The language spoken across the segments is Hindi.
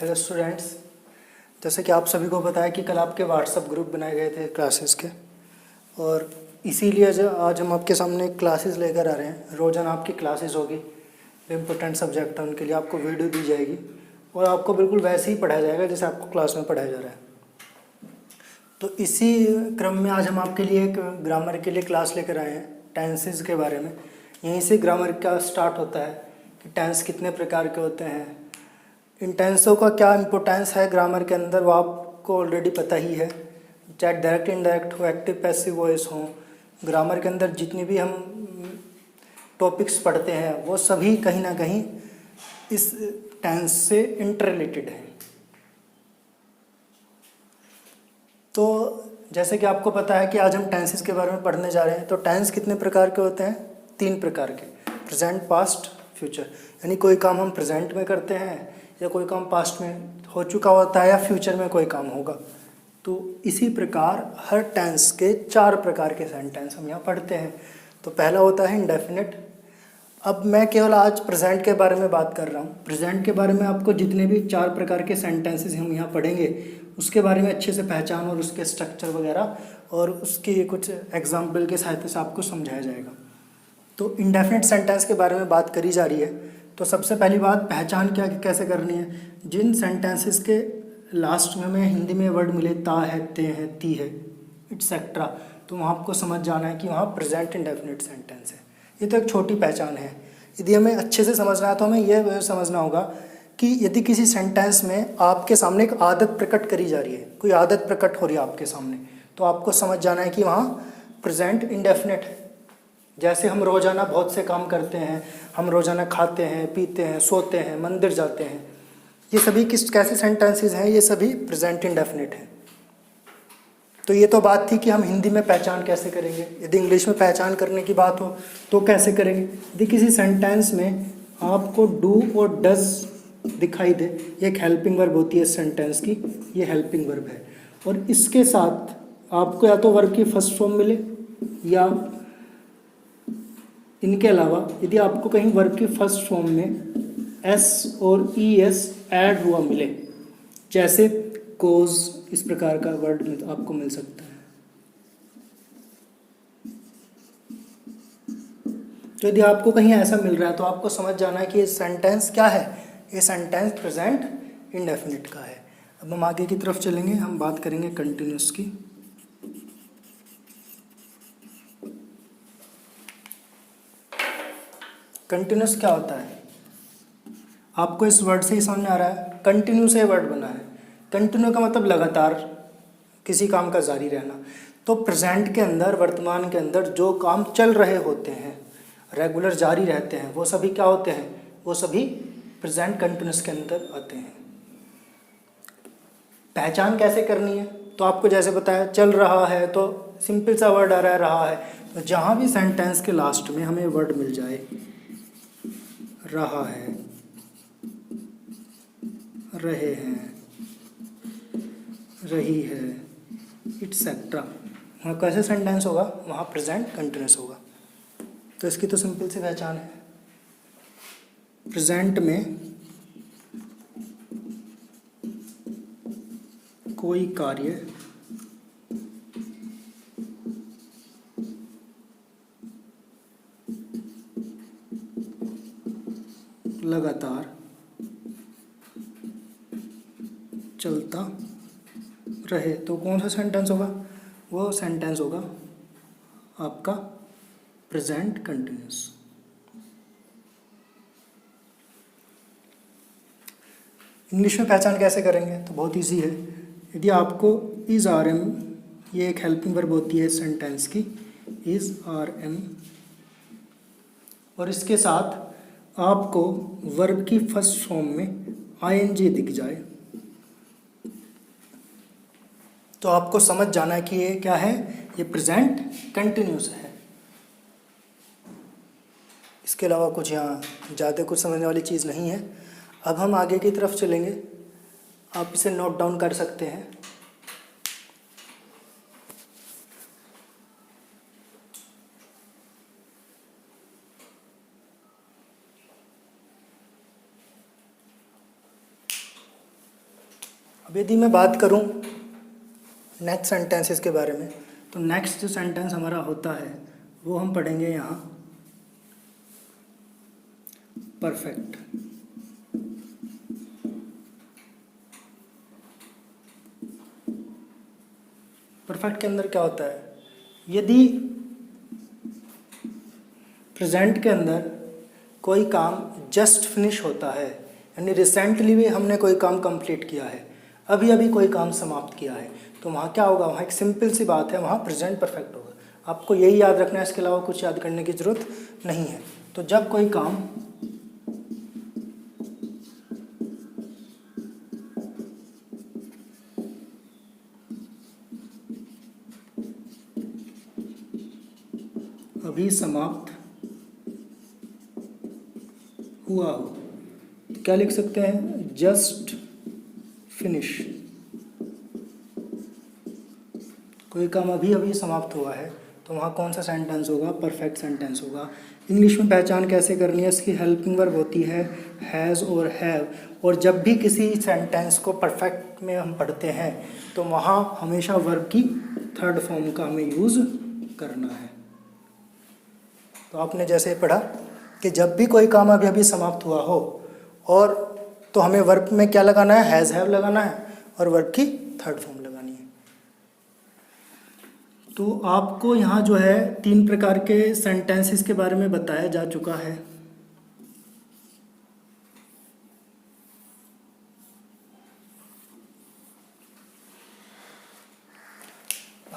Hello students. जैसे कि आप सभी को पता है कि कल आपके व्हाट्सएप ग्रुप बनाए गए थे क्लासेस के, और इसीलिए आज हम आपके सामने क्लासेस लेकर आ रहे हैं। रोज़ाना आपकी क्लासेस होगी, जो इम्पोर्टेंट सब्जेक्ट है उनके लिए आपको वीडियो दी जाएगी और आपको बिल्कुल वैसे ही पढ़ाया जाएगा जैसे आपको क्लास में पढ़ाया जा रहा है। तो इसी क्रम में आज हम आपके लिए एक ग्रामर के लिए क्लास लेकर आए हैं, टेंसेस के बारे में। यहीं से ग्रामर का स्टार्ट होता है कि टेंस कितने प्रकार के होते हैं, इन टेंसों का क्या इम्पोर्टेंस है ग्रामर के अंदर वो आपको ऑलरेडी पता ही है। चाहे डायरेक्ट इनडायरेक्ट हो, एक्टिव पैसिव वॉइस हो, ग्रामर के अंदर जितनी भी हम टॉपिक्स पढ़ते हैं वो सभी कहीं ना कहीं इस टेंस से इंटर रिलेटेड है। तो जैसे कि आपको पता है कि आज हम टेंसेस के बारे में पढ़ने जा रहे हैं। तो टेंस कितने प्रकार के होते हैं? 3 प्रकार के, प्रेजेंट, पास्ट, फ्यूचर। यानी कोई काम हम प्रेजेंट में करते हैं या कोई काम पास्ट में हो चुका होता है या फ्यूचर में कोई काम होगा। तो इसी प्रकार हर टेंस के 4 प्रकार के सेंटेंस हम यहाँ पढ़ते हैं। तो पहला होता है इंडेफिनिट। अब मैं केवल आज प्रेजेंट के बारे में बात कर रहा हूँ। प्रेजेंट के बारे में आपको जितने भी 4 प्रकार के सेंटेंसेस हम यहाँ पढ़ेंगे उसके बारे में अच्छे से पहचान और उसके स्ट्रक्चर वगैरह और उसकी कुछ एग्जाम्पल के सहायता से आपको समझाया जाएगा। तो इंडेफिनिट सेंटेंस के बारे में बात करी जा रही है। तो सबसे पहली बात, पहचान क्या कैसे करनी है। जिन सेंटेंसेस के लास्ट में हमें हिंदी में वर्ड मिले, ता है, ते है, ती है, एटसेट्रा, तो वहाँ आपको समझ जाना है कि वहाँ प्रेजेंट इंडेफिनिट सेंटेंस है। ये तो एक छोटी पहचान है। यदि हमें अच्छे से समझना है तो हमें यह समझना होगा कि यदि किसी सेंटेंस में आपके सामने एक आदत प्रकट करी जा रही है, कोई आदत प्रकट हो रही है आपके सामने, तो आपको समझ जाना है कि वहाँ प्रेजेंट इंडेफिनिट है। जैसे हम रोज़ाना बहुत से काम करते हैं, हम रोज़ाना खाते हैं, पीते हैं, सोते हैं, मंदिर जाते हैं, ये सभी कैसे सेंटेंसेस हैं? ये सभी प्रेजेंट इंडेफिनिट हैं। तो ये तो बात थी कि हम हिंदी में पहचान कैसे करेंगे। यदि इंग्लिश में पहचान करने की बात हो तो कैसे करेंगे? यदि किसी सेंटेंस में आपको डू और डज दिखाई दे, ये एक हेल्पिंग वर्ब होती है इस सेंटेंस की, ये हेल्पिंग वर्ब है, और इसके साथ आपको या तो वर्ब की फर्स्ट फॉर्म मिले या इनके अलावा यदि आपको कहीं वर्ब की फर्स्ट फॉर्म में एस और ई एस ऐड हुआ मिले, जैसे कोज, इस प्रकार का वर्ड आपको मिल सकता है। तो यदि आपको कहीं ऐसा मिल रहा है तो आपको समझ जाना है कि ये सेंटेंस क्या है, ये सेंटेंस प्रेजेंट इंडेफिनिट का है। अब हम आगे की तरफ चलेंगे, हम बात करेंगे कंटिन्यूस की। कंटिन्यूस क्या होता है? आपको इस वर्ड से ही समझ में आ रहा है, कंटिन्यू से वर्ड बना है। कंटिन्यू का मतलब लगातार किसी काम का जारी रहना। तो प्रेजेंट के अंदर, वर्तमान के अंदर जो काम चल रहे होते हैं, रेगुलर जारी रहते हैं, वो सभी क्या होते हैं? वो सभी प्रेजेंट कंटिन्यूस के अंदर आते हैं। पहचान कैसे करनी है? तो आपको जैसे बताया, चल रहा है तो सिंपल सा वर्ड आ रहा है। तो जहाँ भी सेंटेंस के लास्ट में हमें वर्ड मिल जाए, रहा है, रहे हैं, रही है, एटसेट्रा, वहाँ कैसे सेंटेंस होगा? वहाँ प्रेजेंट कंटिन्यूस होगा। तो इसकी तो सिंपल सी पहचान है। प्रेजेंट में कोई कार्य लगातार चलता रहे, तो कौन सा सेंटेंस होगा? वो सेंटेंस होगा आपका प्रेजेंट कंटिन्यूस। इंग्लिश में पहचान कैसे करेंगे? तो बहुत इजी है। यदि आपको इज आर एम, ये एक हेल्पिंग वर्ब होती है सेंटेंस की, इज आर एम, और इसके साथ आपको वर्ब की फर्स्ट फॉर्म में आईएनजी दिख जाए, तो आपको समझ जाना है कि ये क्या है? ये प्रेजेंट कंटिन्यूस है। इसके अलावा कुछ यहाँ ज़्यादा कुछ समझने वाली चीज़ नहीं है। अब हम आगे की तरफ चलेंगे, आप इसे नोट डाउन कर सकते हैं। अब यदि मैं बात करूं नेक्स्ट सेंटेंसेस के बारे में, तो नेक्स्ट जो सेंटेंस हमारा होता है वो हम पढ़ेंगे यहाँ परफेक्ट। परफेक्ट के अंदर क्या होता है, यदि प्रेजेंट के अंदर कोई काम जस्ट फिनिश होता है, यानी रिसेंटली भी हमने कोई काम कंप्लीट किया है, अभी अभी कोई काम समाप्त किया है, तो वहाँ क्या होगा, वहाँ एक सिंपल सी बात है, वहाँ प्रेजेंट परफेक्ट होगा। आपको यही याद रखना है, इसके अलावा कुछ याद करने की ज़रूरत नहीं है। तो जब कोई काम अभी समाप्त हुआ हो, तो क्या लिख सकते हैं, जस्ट फिनिश। कोई काम अभी अभी समाप्त हुआ है तो वहाँ कौन सा सेंटेंस होगा, परफेक्ट सेंटेंस होगा। इंग्लिश में पहचान कैसे करनी है, इसकी हेल्पिंग वर्ब होती है हैज़ और हैव, और जब भी किसी सेंटेंस को परफेक्ट में हम पढ़ते हैं तो वहाँ हमेशा वर्ब की थर्ड फॉर्म का हमें यूज़ करना है। तो आपने जैसे पढ़ा कि जब भी कोई काम अभी अभी समाप्त हुआ हो, और तो हमें वर्ब में क्या लगाना है, हैज़ हैव लगाना है, और वर्ब की थर्ड फॉर्म लगानी है। तो आपको यहाँ जो है 3 प्रकार के सेंटेंसेस के बारे में बताया जा चुका है।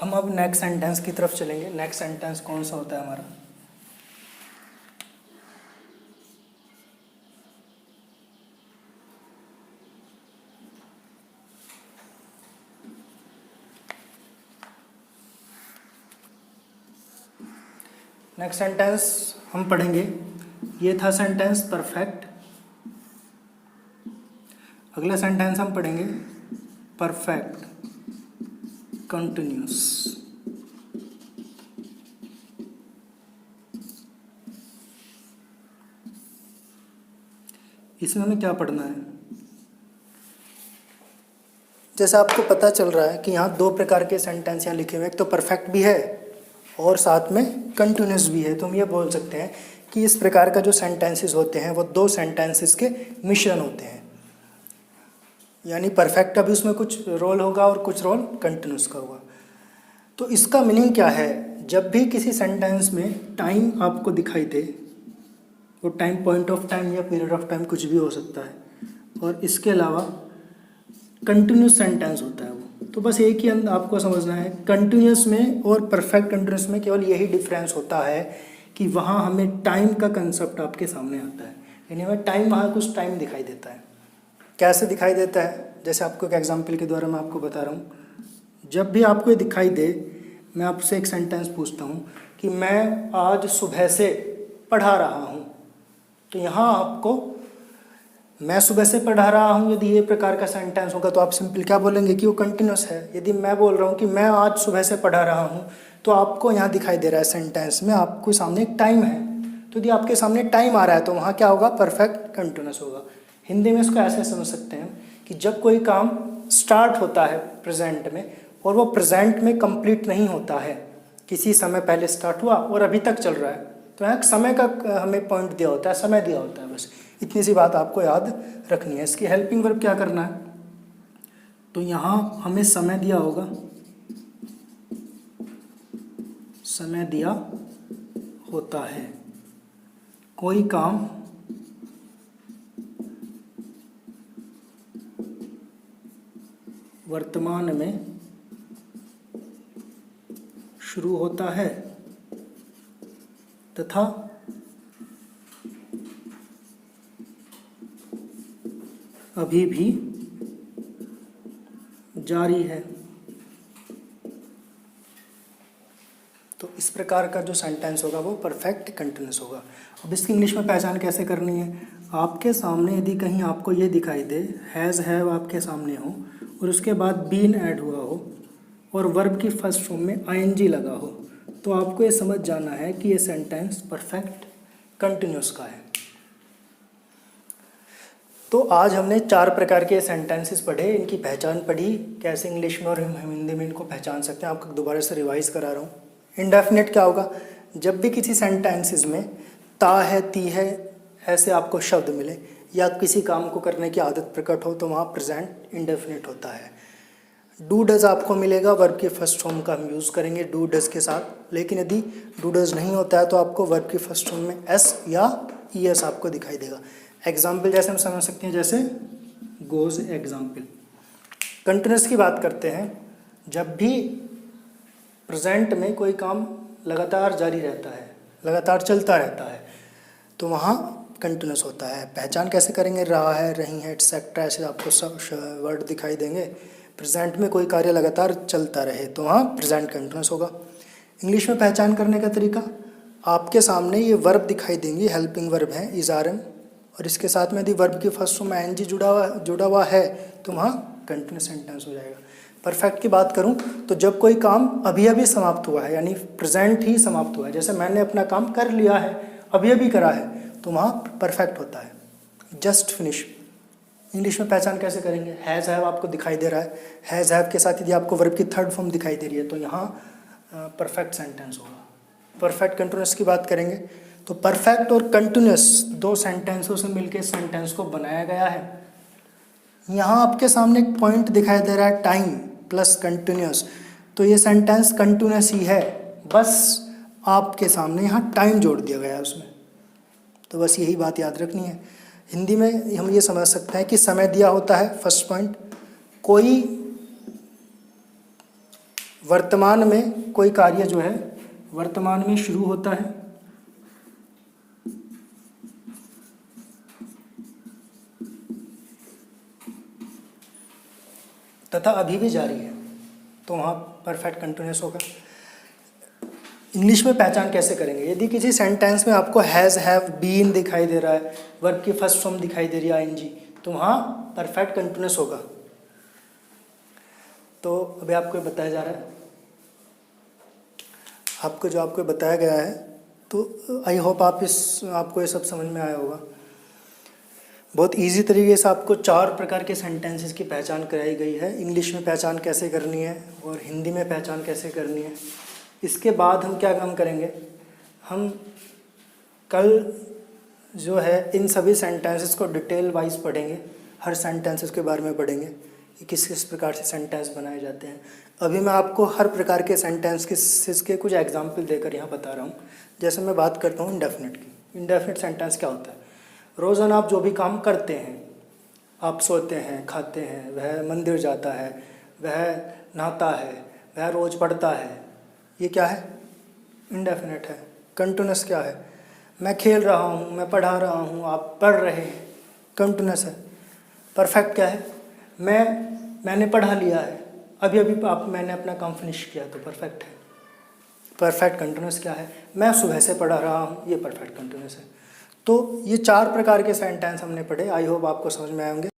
हम अब नेक्स्ट सेंटेंस की तरफ चलेंगे। नेक्स्ट सेंटेंस कौन सा होता है हमारा, नेक्स्ट सेंटेंस हम पढ़ेंगे, ये था सेंटेंस परफेक्ट। अगला सेंटेंस हम पढ़ेंगे परफेक्ट कंटिन्यूस। इसमें हमें क्या पढ़ना है, जैसा आपको पता चल रहा है कि यहाँ 2 प्रकार के सेंटेंस यहाँ लिखे हुए हैं, एक तो परफेक्ट भी है और साथ में कंटिन्यूस भी है। तो हम ये बोल सकते हैं कि इस प्रकार का जो सेंटेंसेस होते हैं वो 2 सेंटेंसेस के मिश्रण होते हैं, यानी परफेक्ट का भी उसमें कुछ रोल होगा और कुछ रोल कंटिन्यूस का होगा। तो इसका मीनिंग क्या है, जब भी किसी सेंटेंस में टाइम आपको दिखाई दे, वो टाइम पॉइंट ऑफ टाइम या पीरियड ऑफ टाइम कुछ भी हो सकता है, और इसके अलावा कंटिन्यूस सेंटेंस होता है वो, तो बस एक ही अंदर आपको समझना है, कंटिन्यूस में और परफेक्ट कंटिन्यूस में केवल यही डिफरेंस होता है कि वहाँ हमें टाइम का कंसेप्ट आपके सामने आता है, यानी हमें टाइम, वहाँ कुछ टाइम दिखाई देता है। कैसे दिखाई देता है, जैसे आपको एक एग्जांपल के द्वारा मैं आपको बता रहा हूँ। जब भी आपको ये दिखाई दे, मैं आपसे एक सेंटेंस पूछता हूँ कि मैं आज सुबह से पढ़ा रहा हूँ, तो यहाँ आपको मैं सुबह से पढ़ा रहा हूँ, यदि ये प्रकार का सेंटेंस होगा तो आप सिंपल क्या बोलेंगे कि वो कंटिन्यूस है। यदि मैं बोल रहा हूँ कि मैं आज सुबह से पढ़ा रहा हूँ, तो आपको यहाँ दिखाई दे रहा है सेंटेंस में आपको सामने एक टाइम है, तो यदि आपके सामने टाइम आ रहा है तो वहाँ क्या होगा, परफेक्ट कंटिन्यूस होगा। हिंदी में इसको ऐसे समझ सकते हैं कि जब कोई काम स्टार्ट होता है प्रेजेंट में और वो प्रेजेंट में कंप्लीट नहीं होता है, किसी समय पहले स्टार्ट हुआ और अभी तक चल रहा है, तो यहाँ समय का हमें पॉइंट दिया होता है, समय दिया होता है। बस इतनी सी बात आपको याद रखनी है। इसकी हेल्पिंग वर्ब क्या करना है, तो यहाँ हमें समय दिया होगा, समय दिया होता है, कोई काम वर्तमान में शुरू होता है तथा अभी भी जारी है। तो इस प्रकार का जो सेंटेंस होगा वो परफेक्ट कंटिन्यूस होगा। अब इसकी इंग्लिश में पहचान कैसे करनी है, आपके सामने यदि कहीं आपको ये दिखाई दे हैज़ हैव आपके सामने हो और उसके बाद बीन ऐड हुआ हो और वर्ब की फर्स्ट फॉर्म में आईएनजी लगा हो, तो आपको ये समझ जाना है कि ये सेंटेंस परफेक्ट कंटिन्यूस का है। तो आज हमने 4 प्रकार के सेंटेंसेस पढ़े, इनकी पहचान पढ़ी, कैसे इंग्लिश में और हिंदी में इनको पहचान सकते हैं। आपको दोबारा से रिवाइज करा रहा हूँ। इंडेफिनिट क्या होगा? जब भी किसी सेंटेंसेस में ता है, ती है ऐसे आपको शब्द मिले या किसी काम को करने की आदत प्रकट हो तो वहाँ प्रेजेंट इंडेफिनिट होता है। डू डज आपको मिलेगा, वर्ब के फर्स्ट फॉर्म का हम यूज़ करेंगे डू डज के साथ। लेकिन यदि डू डज नहीं होता है तो आपको वर्ब के फर्स्ट फॉर्म में एस या ई एस आपको दिखाई देगा। एग्जाम्पल जैसे हम समझ सकते हैं, जैसे गोज एग्जाम्पल। कंटिन्यूस की बात करते हैं, जब भी प्रेजेंट में कोई काम लगातार जारी रहता है, लगातार चलता रहता है, तो वहाँ कंटिन्यूस होता है। पहचान कैसे करेंगे? रहा है, रही है, एटसेट्रा, ऐसे आपको सब वर्ड दिखाई देंगे। प्रेजेंट में कोई कार्य लगातार चलता रहे तो वहाँ प्रेजेंट कंटिन्यूस होगा। इंग्लिश में पहचान करने का तरीका, आपके सामने ये वर्ब दिखाई देंगी, हेल्पिंग वर्ब है इज आर एम, और इसके साथ में यदि वर्ब की फर्स्ट फॉर्म में एनजी जुड़ा हुआ है तो वहाँ कंटिन्यूस सेंटेंस हो जाएगा। परफेक्ट की बात करूँ तो जब कोई काम अभी अभी समाप्त हुआ है, यानी प्रेजेंट ही समाप्त हुआ है, जैसे मैंने अपना काम कर लिया है, अभी अभी करा है, तो वहाँ परफेक्ट होता है। Just finish. इंग्लिश में पहचान कैसे करेंगे? हैज़ हैव आपको दिखाई दे रहा है, हैज़ हैव के साथ यदि आपको वर्ब की थर्ड फॉर्म दिखाई दे रही है तो यहाँ परफेक्ट सेंटेंस होगा। परफेक्ट कंटिन्यूस की बात करेंगे तो परफेक्ट और कंटिन्यूस दो सेंटेंसों से मिलकर सेंटेंस को बनाया गया है। यहाँ आपके सामने एक पॉइंट दिखाई दे रहा है, टाइम प्लस कंटिन्यूस, तो ये सेंटेंस कंटिन्यूस ही है, बस आपके सामने यहाँ टाइम जोड़ दिया गया है उसमें। तो बस यही बात याद रखनी है। हिंदी में हम ये समझ सकते हैं कि समय दिया होता है, फर्स्ट पॉइंट। कोई वर्तमान में कोई कार्य जो है वर्तमान में शुरू होता है तथा अभी भी जारी है, तो वहाँ परफेक्ट कंटिन्यूस होगा। इंग्लिश में पहचान कैसे करेंगे? यदि किसी सेंटेंस में आपको हैज़ हैव बीन दिखाई दे रहा है, वर्ब की फर्स्ट फॉर्म दिखाई दे रही है आईएनजी, तो वहाँ परफेक्ट कंटिन्यूस होगा। तो अभी आपको बताया जा रहा है, आपको बताया गया है, तो आई होप आपको ये सब समझ में आया होगा। बहुत इजी तरीके से आपको 4 प्रकार के सेंटेंसेस की पहचान कराई गई है। इंग्लिश में पहचान कैसे करनी है और हिंदी में पहचान कैसे करनी है। इसके बाद हम क्या काम करेंगे, हम कल जो है इन सभी सेंटेंसेस को डिटेल वाइज पढ़ेंगे, हर सेंटेंसेस के बारे में पढ़ेंगे कि किस किस प्रकार से सेंटेंस बनाए जाते हैं। अभी मैं आपको हर प्रकार के सेंटेंसेस के कुछ एग्जाम्पल देकर यहाँ बता रहा हूँ। जैसे मैं बात करता हूँ इंडेफिनिट की। इंडेफिनिट सेंटेंस क्या होता है? रोज़ाना आप जो भी काम करते हैं, आप सोते हैं, खाते हैं, वह मंदिर जाता है, वह नहाता है, वह रोज़ पढ़ता है, ये क्या है? इंडेफिनिट है। कंटिन्यूस क्या है? मैं खेल रहा हूँ, मैं पढ़ा रहा हूँ, आप पढ़ रहे हैं, कंटिन्यूस है। परफेक्ट क्या है? मैंने पढ़ा लिया है, अभी अभी मैंने अपना काम फिनिश किया, तो परफेक्ट है। परफेक्ट कंटिन्यूस क्या है? मैं सुबह से पढ़ा रहा हूँ, ये परफेक्ट कंटिन्यूस है। तो ये 4 प्रकार के सेंटेंस हमने पढ़े। आई होप आपको समझ में आए होंगे।